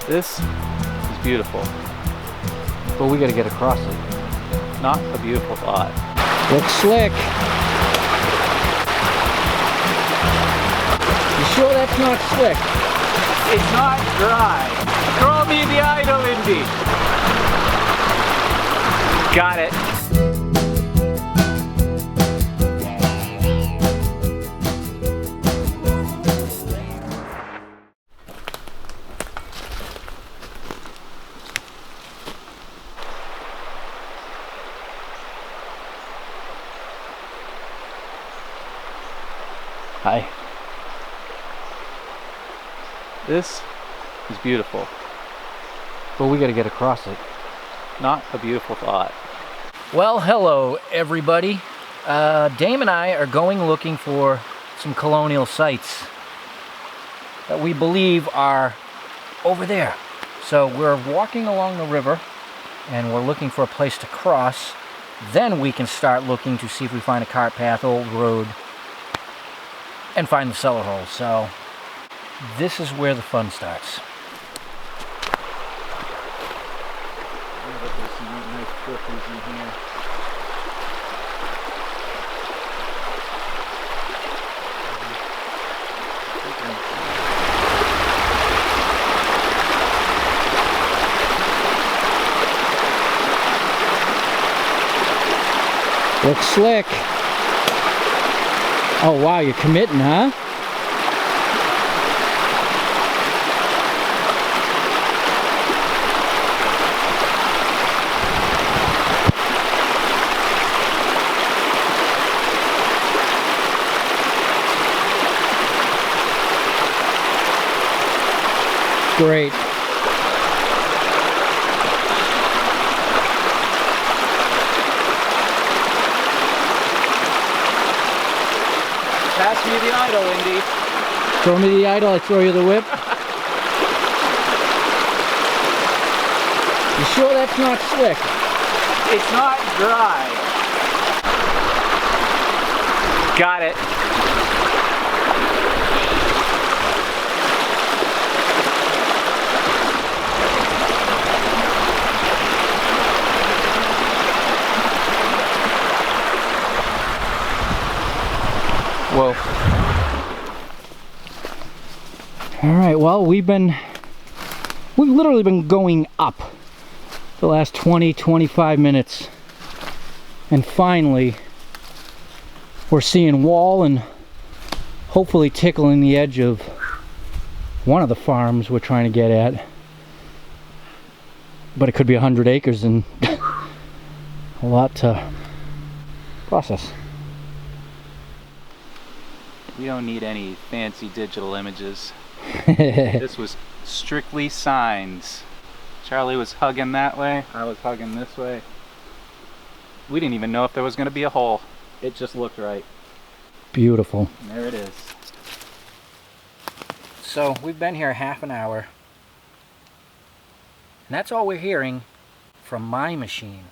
This is beautiful, but we gotta get across it. not a beautiful thought. Looks slick. You sure that's not slick? It's not dry. Throw me the idol, Indy. Got it. Hi. This is beautiful, but we gotta get across it. not a beautiful thought. Well, hello everybody. Dame and I are going looking for some colonial sites that we believe are over there. So we're walking along the river and we're looking for a place to cross. Then we can start looking to see if we find a cart path, old road, and find the cellar hole. So this is where the fun starts. There's some nice brookings in here. Looks slick. Oh wow, you're committing, huh? Great. Pass me the idol, Indy. Throw me the idol, I throw you the whip. You sure that's not slick? It's not dry. Got it. Whoa. All right, well, we've literally been going up the last 20-25 minutes, and finally we're seeing wall and hopefully tickling the edge of one of the farms we're trying to get at, but it could be 100 acres and a lot to process. We don't need any fancy digital images. This was strictly signs. Charlie was hugging that way, I was hugging this way. We didn't even know if there was going to be a hole. It just looked right. Beautiful. And there it is. So we've been here half an hour, and that's all we're hearing from my machine.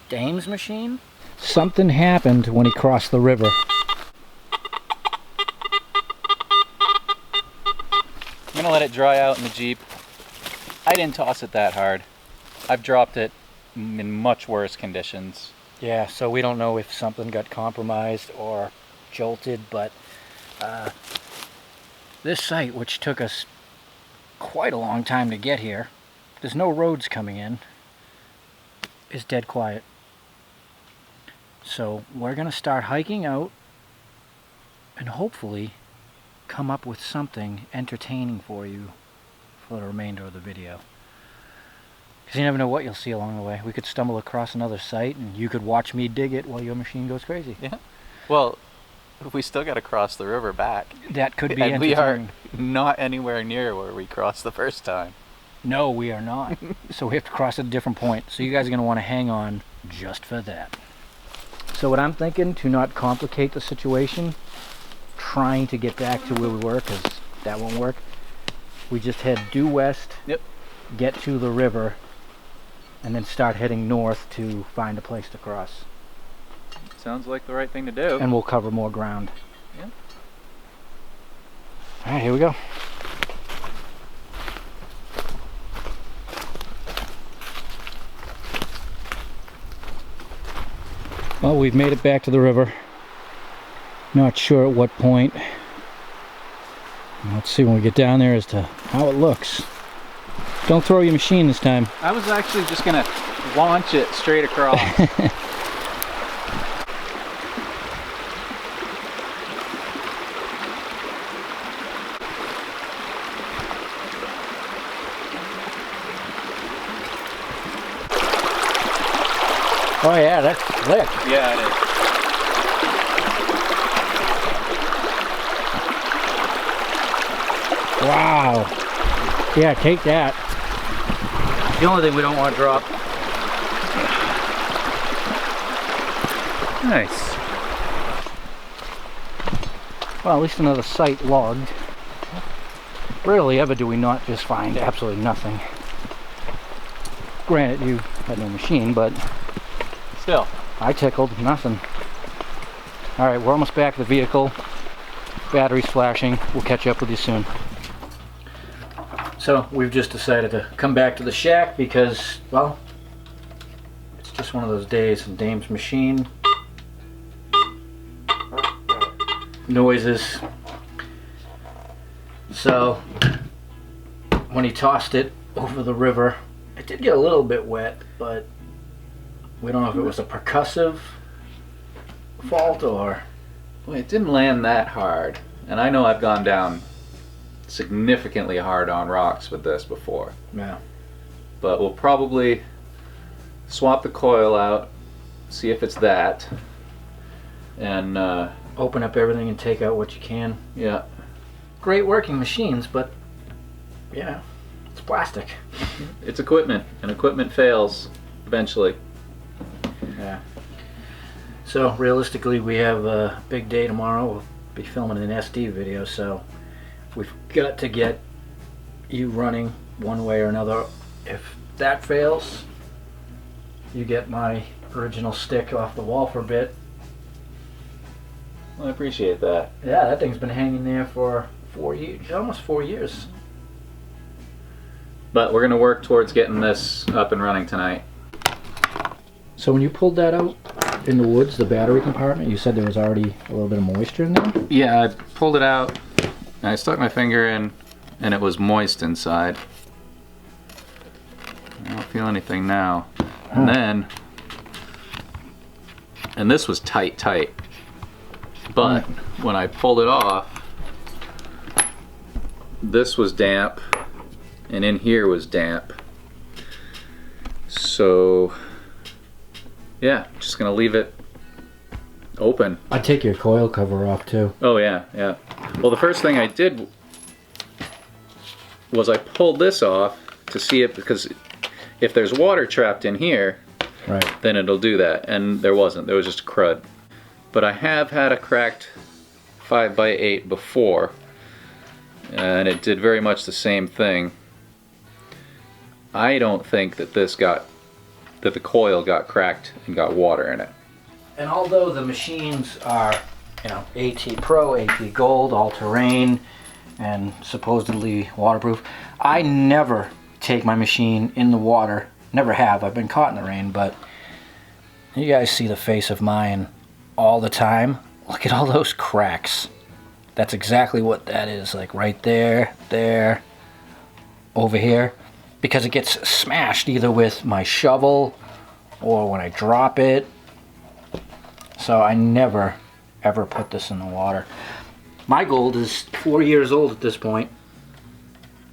Dame's machine? Something happened when he crossed the river. I'm gonna let it dry out in the Jeep. I didn't toss it that hard. I've dropped it in much worse conditions. Yeah, so we don't know if something got compromised or jolted, but this site, which took us quite a long time to get here, there's no roads coming in, is dead quiet. So we're gonna start hiking out and hopefully come up with something entertaining for you for the remainder of the video. Because you never know what you'll see along the way. We could stumble across another site and you could watch me dig it while your machine goes crazy. Yeah. Well, we still got to cross the river back. That could be and entertaining. we are not anywhere near where we crossed the first time. No, we are not. So we have to cross at a different point. So you guys are going to want to hang on just for that. So what I'm thinking, to not complicate the situation, trying to get back to where we were, because that won't work, we just head due west, get to the river, and then start heading north to find a place to cross. Sounds like the right thing to do. And we'll cover more ground. Yeah. Alright, here we go. Well, we've made it back to the river. Not sure at what point. Let's see when we get down there as to how it looks. Don't throw your machine this time. I was actually just gonna launch it straight across. Oh yeah, that's slick. Yeah, it is. Wow. Yeah, take that. The only thing we don't want to drop. Nice. Well, at least another site logged. Rarely ever do we not just find absolutely nothing. Granted, you had no machine, but Still. I tickled nothing. Alright, we're almost back to the vehicle. Battery's flashing. We'll catch up with you soon. So, we've just decided to come back to the shack because, well, it's just one of those days in Dame's machine. Noises. So, when he tossed it over the river, it did get a little bit wet, but we don't know if it was a percussive fault or... Well, it didn't land that hard. And I know I've gone down significantly hard on rocks with this before. Yeah. But we'll probably swap the coil out, see if it's that, and Open up everything and take out what you can. yeah. Great working machines, but yeah, it's plastic. It's equipment, and equipment fails eventually. Yeah. So realistically, we have a big day tomorrow. We'll be filming an SD video, so we've got to get you running one way or another. If that fails, you get my original stick off the wall for a bit. Well, I appreciate that. Yeah, that thing's been hanging there for 4 years, almost 4 years. But we're going to work towards getting this up and running tonight. So when you pulled that out in the woods, the battery compartment, you said there was already a little bit of moisture in there? Yeah, I pulled it out, and I stuck my finger in, and it was moist inside. I don't feel anything now. And then, and this was tight. But when I pulled it off, this was damp, and in here was damp. So, yeah, just gonna leave it open. I'd take your coil cover off too. Oh yeah. Well, the first thing I did was I pulled this off to see it, because if there's water trapped in here, Right. then it'll do that, and there wasn't. There was just crud. But I have had a cracked 5x8 before, and it did very much the same thing. I don't think that the coil got cracked and got water in it. And although the machines are, you know, ATPRO, ATGOLD, all-terrain, and supposedly waterproof, I never take my machine in the water. Never have. I've been caught in the rain, but you guys see the face of mine all the time. Look at all those cracks. That's exactly what that is, like right there, there, over here, because it gets smashed either with my shovel or when I drop it. So I never ever put this in the water. My Gold is 4 years old at this point,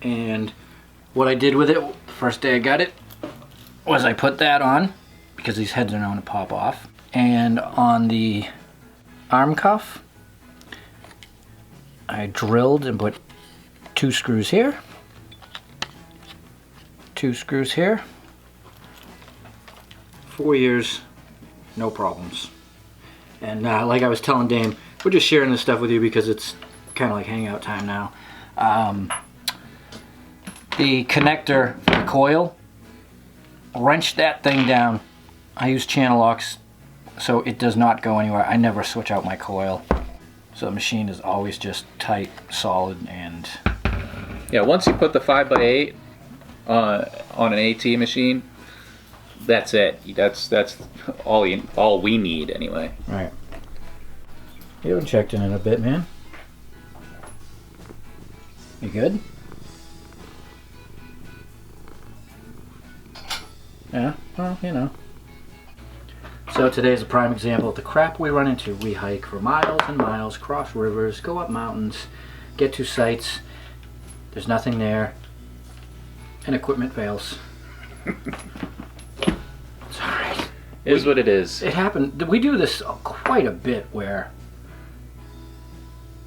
and what I did with it the first day I got it was I put that on, because these heads are known to pop off, and on the arm cuff I drilled and put 2 screws here, 2 screws here. 4 years, no problems. And like I was telling Dame, we're just sharing this stuff with you because it's kind of like hangout time now. The connector for the coil, wrench that thing down. I use channel locks so it does not go anywhere. I never switch out my coil. So the machine is always just tight, solid, and... Yeah, once you put the 5x8 on an AT machine, that's it. That's all we need anyway. Right. You haven't checked in a bit, man. You good? Yeah, well, you know. So today's a prime example of the crap we run into. We hike for miles and miles, cross rivers, go up mountains, get to sites. There's nothing there, and equipment fails. It's alright. It is what it is. It happened. We do this quite a bit where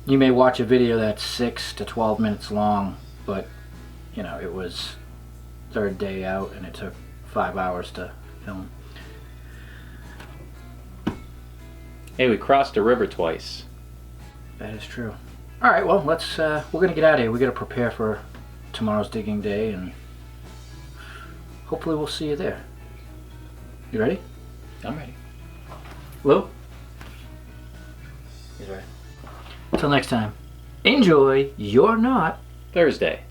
you may watch a video that's 6 to 12 minutes long, but you know, it was third day out and it took 5 hours to film. Hey, we crossed a river twice. That is true. All right, well, let's. We're gonna get out of here. We gotta prepare for tomorrow's digging day, and hopefully we'll see you there. You ready? I'm ready. Lou? He's ready. Until next time, enjoy your not Thursday.